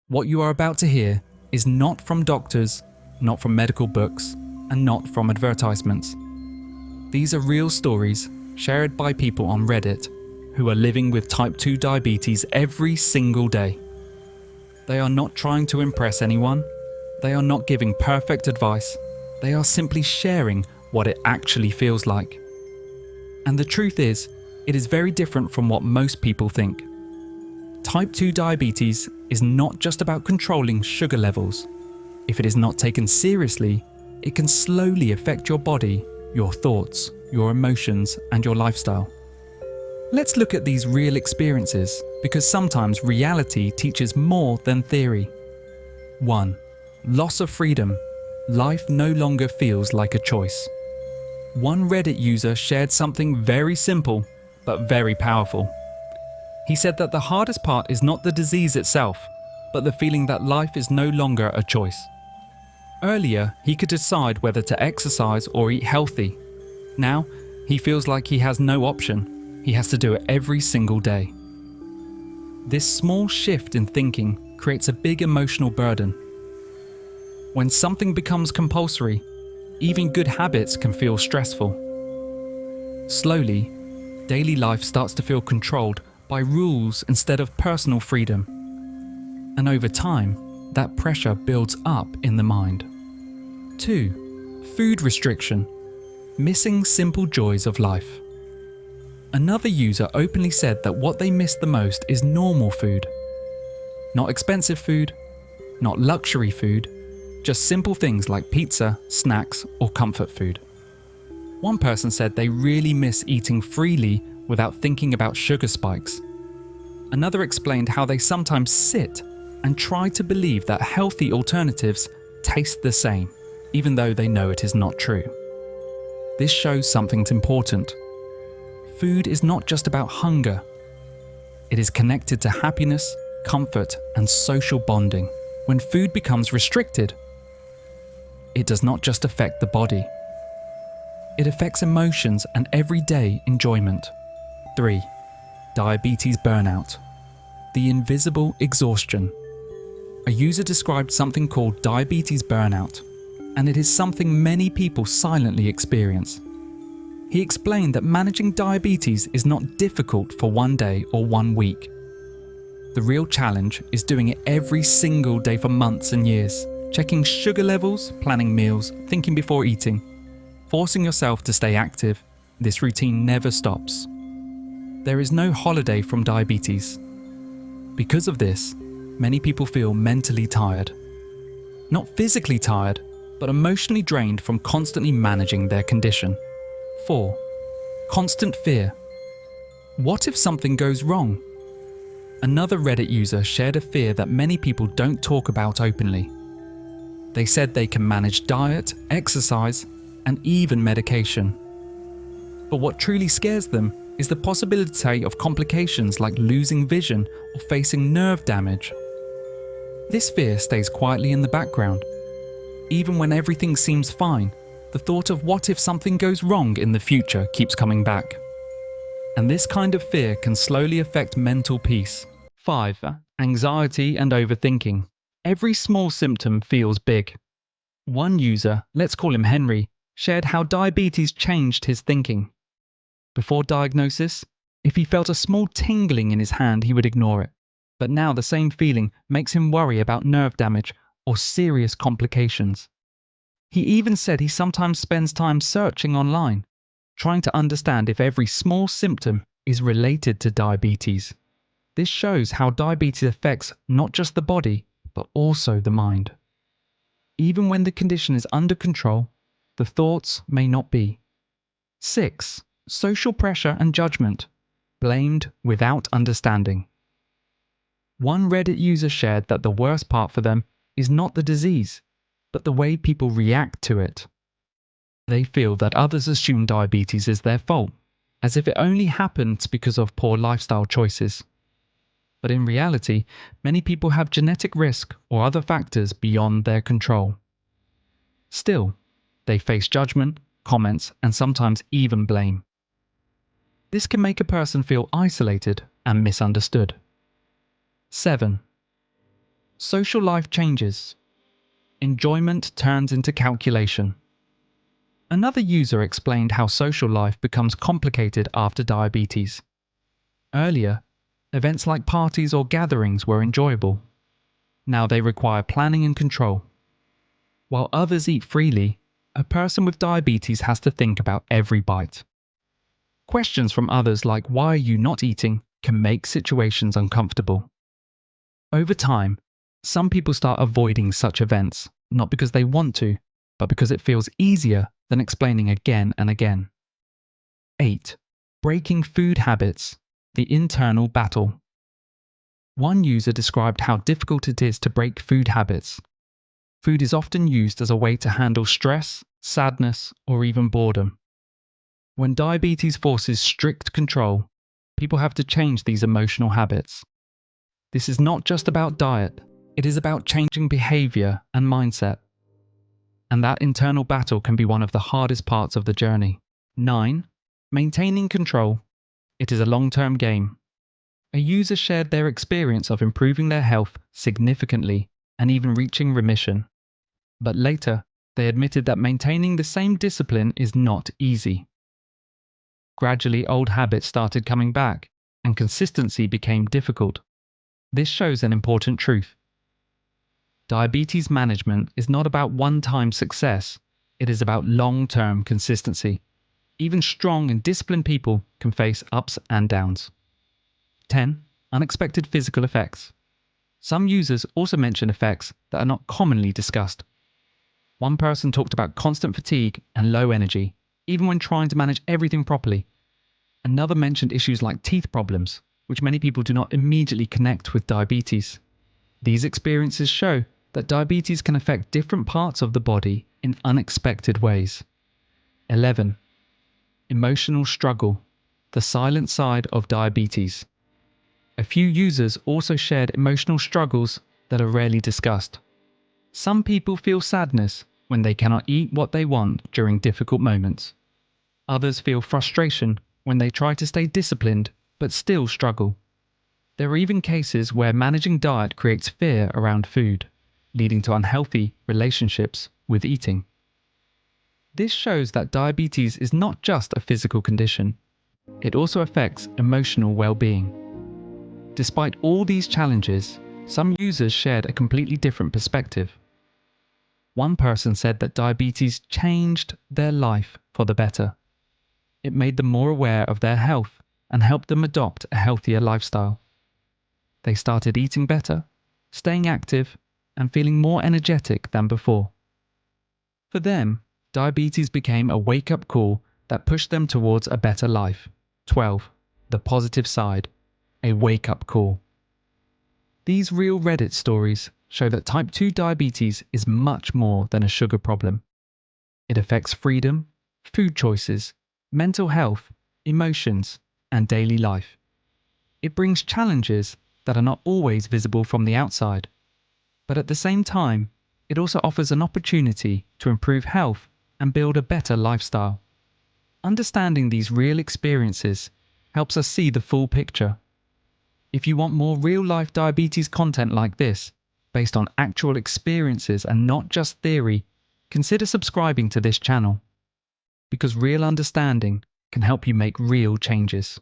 What you are about to hear is not from doctors, not from medical books, and not from advertisements. These are real stories shared by people on Reddit who are living with type 2 diabetes every single day. They are not trying to impress anyone. They are not giving perfect advice. They are simply sharing what it actually feels like. And the truth is, it is very different from what most people think. Type 2 diabetes is not just about controlling sugar levels. If it is not taken seriously, it can slowly affect your body, your thoughts, your emotions, and your lifestyle. Let's look at these real experiences, because sometimes reality teaches more than theory. 1. Loss of freedom. Life no longer feels like a choice. One Reddit user shared something very simple, but very powerful. He said that the hardest part is not the disease itself, but the feeling that life is no longer a choice. Earlier, he could decide whether to exercise or eat healthy. Now, he feels like he has no option. He has to do it every single day. This small shift in thinking creates a big emotional burden. When something becomes compulsory, even good habits can feel stressful. Slowly, daily life starts to feel controlled by rules instead of personal freedom. And over time, that pressure builds up in the mind. 2. Food restriction. Missing simple joys of life. Another user openly said that what they miss the most is normal food. Not expensive food, not luxury food, just simple things like pizza, snacks, or comfort food. One person said they really miss eating freely without thinking about sugar spikes. Another explained how they sometimes sit and try to believe that healthy alternatives taste the same, even though they know it is not true. This shows something important. Food is not just about hunger. It is connected to happiness, comfort, and social bonding. When food becomes restricted, it does not just affect the body. It affects emotions and everyday enjoyment. 3. Diabetes burnout. The invisible exhaustion. A user described something called diabetes burnout, and it is something many people silently experience. He explained that managing diabetes is not difficult for one day or 1 week. The real challenge is doing it every single day for months and years, checking sugar levels, planning meals, thinking before eating, forcing yourself to stay active. This routine never stops. There is no holiday from diabetes. Because of this, many people feel mentally tired. Not physically tired, but emotionally drained from constantly managing their condition. 4. Constant fear. What if something goes wrong? Another Reddit user shared a fear that many people don't talk about openly. They said they can manage diet, exercise, and even medication. But what truly scares them is the possibility of complications like losing vision or facing nerve damage. This fear stays quietly in the background. Even when everything seems fine, the thought of what if something goes wrong in the future keeps coming back. And this kind of fear can slowly affect mental peace. 5. Anxiety and overthinking. Every small symptom feels big. One user, let's call him Henry, shared how diabetes changed his thinking. Before diagnosis, if he felt a small tingling in his hand, he would ignore it. But now the same feeling makes him worry about nerve damage or serious complications. He even said he sometimes spends time searching online, trying to understand if every small symptom is related to diabetes. This shows how diabetes affects not just the body, but also the mind. Even when the condition is under control, the thoughts may not be. 6. Social pressure and judgment. Blamed without understanding. One Reddit user shared that the worst part for them is not the disease, but the way people react to it. They feel that others assume diabetes is their fault, as if it only happens because of poor lifestyle choices. But in reality, many people have genetic risk or other factors beyond their control. Still, they face judgment, comments, and sometimes even blame. This can make a person feel isolated and misunderstood. 7. Social life changes. Enjoyment turns into calculation. Another user explained how social life becomes complicated after diabetes. Earlier, events like parties or gatherings were enjoyable. Now they require planning and control. While others eat freely, a person with diabetes has to think about every bite. Questions from others like "why are you not eating?" can make situations uncomfortable. Over time, some people start avoiding such events, not because they want to, but because it feels easier than explaining again and again. 8. Breaking food habits, the internal battle. One user described how difficult it is to break food habits. Food is often used as a way to handle stress, sadness, or even boredom. When diabetes forces strict control, people have to change these emotional habits. This is not just about diet, it is about changing behavior and mindset. And that internal battle can be one of the hardest parts of the journey. 9. Maintaining control. It is a long-term game. A user shared their experience of improving their health significantly and even reaching remission. But later, they admitted that maintaining the same discipline is not easy. Gradually, old habits started coming back, and consistency became difficult. This shows an important truth. Diabetes management is not about one-time success, it is about long-term consistency. Even strong and disciplined people can face ups and downs. 10. Unexpected physical effects. Some users also mention effects that are not commonly discussed. One person talked about constant fatigue and low energy, even when trying to manage everything properly. Another mentioned issues like teeth problems, which many people do not immediately connect with diabetes. These experiences show that diabetes can affect different parts of the body in unexpected ways. 11. Emotional struggle, the silent side of diabetes. A few users also shared emotional struggles that are rarely discussed. Some people feel sadness when they cannot eat what they want during difficult moments. Others feel frustration when they try to stay disciplined but still struggle. There are even cases where managing diet creates fear around food, leading to unhealthy relationships with eating. This shows that diabetes is not just a physical condition, it also affects emotional well-being. Despite all these challenges, some users shared a completely different perspective. One person said that diabetes changed their life for the better. It made them more aware of their health and helped them adopt a healthier lifestyle. They started eating better, staying active, and feeling more energetic than before. For them, diabetes became a wake-up call that pushed them towards a better life. 12. The positive side. A wake-up call. These real Reddit stories show that type 2 diabetes is much more than a sugar problem. It affects freedom, food choices, mental health, emotions, and daily life. It brings challenges that are not always visible from the outside, but at the same time, it also offers an opportunity to improve health and build a better lifestyle. Understanding these real experiences helps us see the full picture. If you want more real-life diabetes content like this, based on actual experiences and not just theory, consider subscribing to this channel. Because real understanding can help you make real changes.